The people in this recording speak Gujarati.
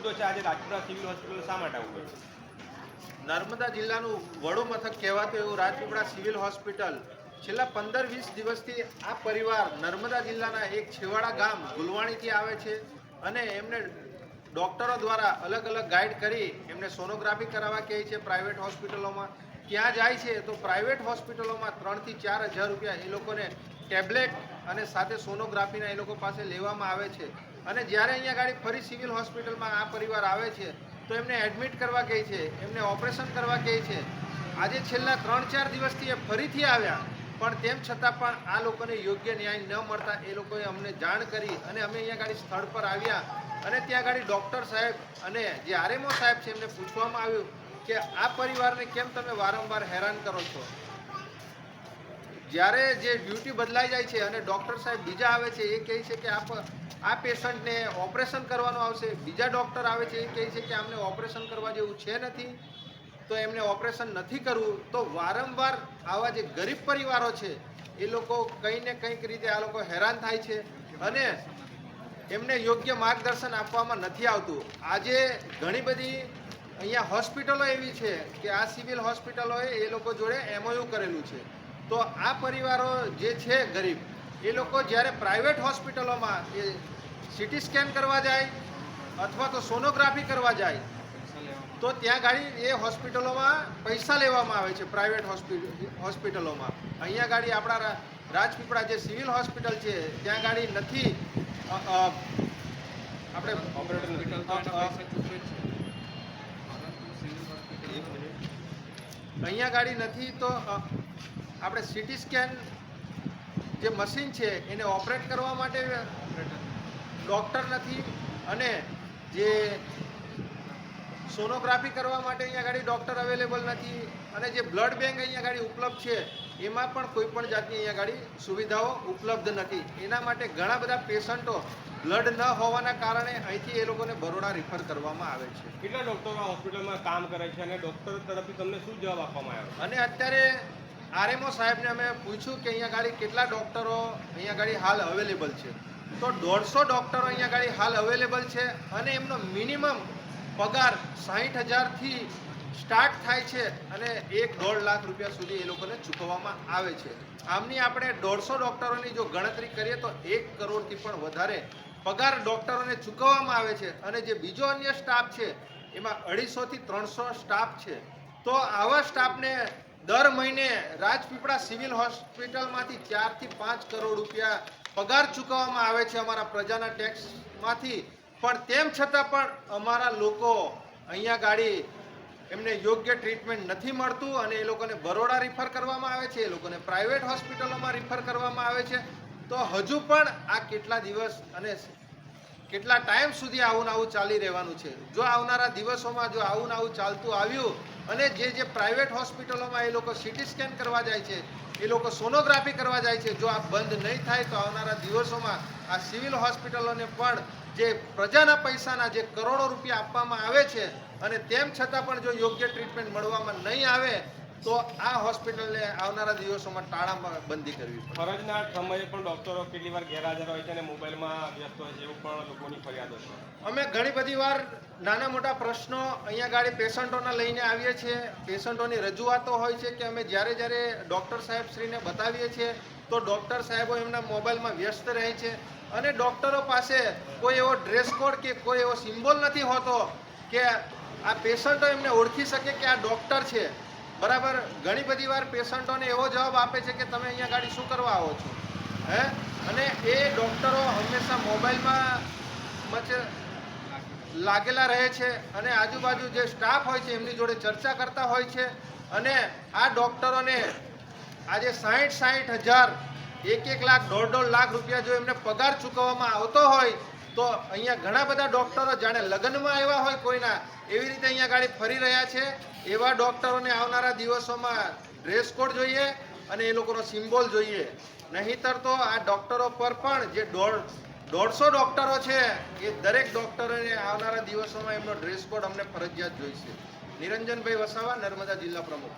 મુદ્દો છે આજે રાજપીપળા સિવિલ હોસ્પિટલ શા માટે આવું છે? નર્મદા જિલ્લાનું વડું મથક કહેવાતું એવું રાજપીપળા સિવિલ હોસ્પિટલ છેલ્લા 15-20 દિવસથી આ પરિવાર નર્મદા જિલ્લાના એક છેવાડા ગામ ગુલવાણીથી આવે છે અને એમને ડૉક્ટરો દ્વારા અલગ અલગ ગાઈડ કરી એમને સોનોગ્રાફી કરાવવા કહે છે પ્રાઇવેટ હોસ્પિટલોમાં. ત્યાં જાય છે તો પ્રાઇવેટ હોસ્પિટલોમાં 3,000 થી 4,000 રૂપિયા એ લોકોને ટેબ્લેટ અને સાથે સોનોગ્રાફીના એ લોકો પાસે લેવામાં આવે છે. અને જ્યારે અહીંયા ગાડી ફરી સિવિલ હોસ્પિટલમાં આ પરિવાર આવે છે તો એમને એડમિટ કરવા કહે છે, એમને ઓપરેશન કરવા કહે છે. આજે છેલ્લા 3-4 દિવસથી એ ફરીથી આવ્યા પણ તેમ છતાં પણ આ લોકોને યોગ્ય ન્યાય ન મળતા એ લોકોએ અમને જાણ કરી અને અમે અહીંયા ગાડી સ્થળ પર આવ્યા અને ત્યાં ગાડી ડૉક્ટર સાહેબ અને જે આરએમઓ સાહેબ છે એમને પૂછવામાં આવ્યું કે આ પરિવારને કેમ તમે વારંવાર હેરાન કરો છો. જ્યારે જે ડ્યુટી બદલાઈ જાય છે અને ડૉક્ટર સાહેબ બીજા આવે છે એ કહે છે કે આ પેશન્ટને ઓપરેશન કરવાનું આવશે, બીજા ડૉક્ટર આવે છે એ કહે છે કે આમને ઓપરેશન કરવા જેવું છે નથી તો એમને ઓપરેશન નથી કરવું. તો વારંવાર આવા જે ગરીબ પરિવારો છે એ લોકો કંઈ ને કંઈક રીતે આ લોકો હેરાન થાય છે અને એમને યોગ્ય માર્ગદર્શન આપવામાં નથી આવતું. આજે ઘણી બધી અહીંયા હોસ્પિટલો એવી છે કે આ સિવિલ હોસ્પિટલોએ એ લોકો જોડે MOU કરેલું છે. તો આ પરિવારો જે છે ગરીબ એ લોકો જ્યારે પ્રાઇવેટ હોસ્પિટલોમાં એ સિટી સ્કેન કરવા જાય અથવા તો સોનોગ્રાફી કરવા જાય તો ત્યાં ગાડી એ હોસ્પિટલોમાં પૈસા લેવામાં આવે છે પ્રાઇવેટ હોસ્પિટલોમાં. અહીંયા ગાડી આપણા રાજપીપળા જે સિવિલ હોસ્પિટલ છે ત્યાં ગાડી નથી આપણે અહીંયા ગાડી નથી તો આપણે સિટી સ્કેન જે મશીન છે એને ઓપરેટ કરવા માટે ડૉક્ટર નથી અને જે સોનોગ્રાફી કરવા માટે અહીંયા ગાડી ડૉક્ટર અવેલેબલ નથી અને જે બ્લડ બેંક અહીંયા ગાડી ઉપલબ્ધ છે એમાં પણ કોઈ પણ જાતની અહીંયા ગાડી સુવિધાઓ ઉપલબ્ધ નથી. એના માટે ઘણા બધા પેશન્ટો બ્લડ ન હોવાના કારણે અહીંથી એ લોકોને બરોડા રિફર કરવામાં આવે છે. કેટલા ડૉક્ટરો આ હોસ્પિટલમાં કામ કરે છે અને ડૉક્ટર તરફથી તમને શું જવાબ આપવામાં આવ્યો? અને અત્યારે આરએમઓ સાહેબને અમે પૂછ્યું કે અહીંયા ગાડી કેટલા ડૉક્ટરો અહીંયા ગાડી હાલ અવેલેબલ છે તો 150 ડૉક્ટરો અહીંયા ગાડી હાલ અવેલેબલ છે અને એમનો મિનિમમ પગાર 60,000થી સ્ટાર્ટ થાય છે અને 1-1.5 લાખ રૂપિયા સુધી એ લોકોને ચૂકવવામાં આવે છે. આમની આપણે 150 ડૉક્ટરોની જો ગણતરી કરીએ તો 1 કરોડથી પણ વધારે પગાર ડૉક્ટરોને ચૂકવવામાં આવે છે અને જે બીજો અન્ય સ્ટાફ છે એમાં 250થી 300 સ્ટાફ છે. તો આવા સ્ટાફને દર મહિને રાજપીપળા સિવિલ હોસ્પિટલમાંથી 4 થી 5 કરોડ રૂપિયા પગાર ચૂકવવામાં આવે છે અમારા પ્રજાના ટેક્સમાંથી. પણ તેમ છતાં પણ અમારા લોકો અહીંયા ગાડી એમને યોગ્ય ટ્રીટમેન્ટ નથી મળતું અને એ લોકોને બરોડા રિફર કરવામાં આવે છે, એ લોકોને પ્રાઇવેટ હોસ્પિટલોમાં રિફર કરવામાં આવે છે. તો હજુ પણ આ કેટલા દિવસ અને કેટલા ટાઈમ સુધી આવું ને આવું ચાલી રહેવાનું છે? જો આવનારા દિવસોમાં જો આવું ને આવું ચાલતું આવ્યું અને જે પ્રાઇવેટ હોસ્પિટલોમાં એ લોકો સિટી સ્કેન કરવા જાય છે, એ લોકો સોનોગ્રાફી કરવા જાય છે, જો આ બંધ નહીં થાય તો આવનારા દિવસોમાં આ સિવિલ હોસ્પિટલોને પણ જે પ્રજાના પૈસાના જે કરોડો રૂપિયા આપવામાં આવે છે અને તેમ છતાં પણ જો યોગ્ય ટ્રીટમેન્ટ મળવામાં નહીં આવે તો આ હોસ્પિટલને આવનારા દિવસોમાં તાળાબંધી કરવી પડે. ફરજના સમયે પણ ડૉક્ટરો કેટલી વાર ગેરહાજર હોય છે અને મોબાઈલમાં વ્યસ્ત હોય છે એવું પણ લોકોની ફરિયાદો છે. અમે ઘણી બધી વાર નાના મોટા પ્રશ્નો અહીંયા ગાડી પેશન્ટોના લઈને આવીએ છીએ. પેશન્ટોની રજૂઆતો હોય છે કે અમે જ્યારે ડૉક્ટર સાહેબશ્રીને બતાવીએ છીએ તો ડૉક્ટર સાહેબો એમના મોબાઈલમાં વ્યસ્ત રહે છે અને ડૉક્ટરો પાસે કોઈ એવો ડ્રેસ કોડ કે કોઈ એવો સિમ્બોલ નથી હોતો કે આ પેશન્ટો એમને ઓળખી શકે કે આ ડૉક્ટર છે. બરાબર, ઘણી બધી વાર પેશન્ટોને એવો જવાબ આપે છે કે તમે અહીંયા ગાડી શું કરવા આવો છો અને એ ડૉક્ટરો હંમેશા મોબાઈલમાં લાગેલા રહે છે અને આજુબાજુ જે સ્ટાફ હોય છે એમની જોડે ચર્ચા કરતા હોય છે અને આ ડૉક્ટરોને આજે 60,000 1-1 લાખ 1.5 લાખ રૂપિયા જો એમને પગાર ચૂકવવામાં આવતો હોય તો અહીંયા ઘણા બધા ડૉક્ટરો જાણે લગ્નમાં આવ્યા હોય કોઈના એવી રીતે અહીંયા ગાડી ફરી રહ્યા છે. એવા ડૉક્ટરોને આવનારા દિવસોમાં ડ્રેસ કોડ જોઈએ અને એ લોકોનો સિમ્બોલ જોઈએ. નહીંતર તો આ ડૉક્ટરો પર પણ જે 150 ડૉક્ટરો છે એ દરેક ડૉક્ટરોને આવનારા દિવસોમાં એમનો ડ્રેસ કોડ અમને ફરજિયાત જોઈશે. નિરંજનભાઈ વસાવા, નર્મદા જિલ્લા પ્રમુખ.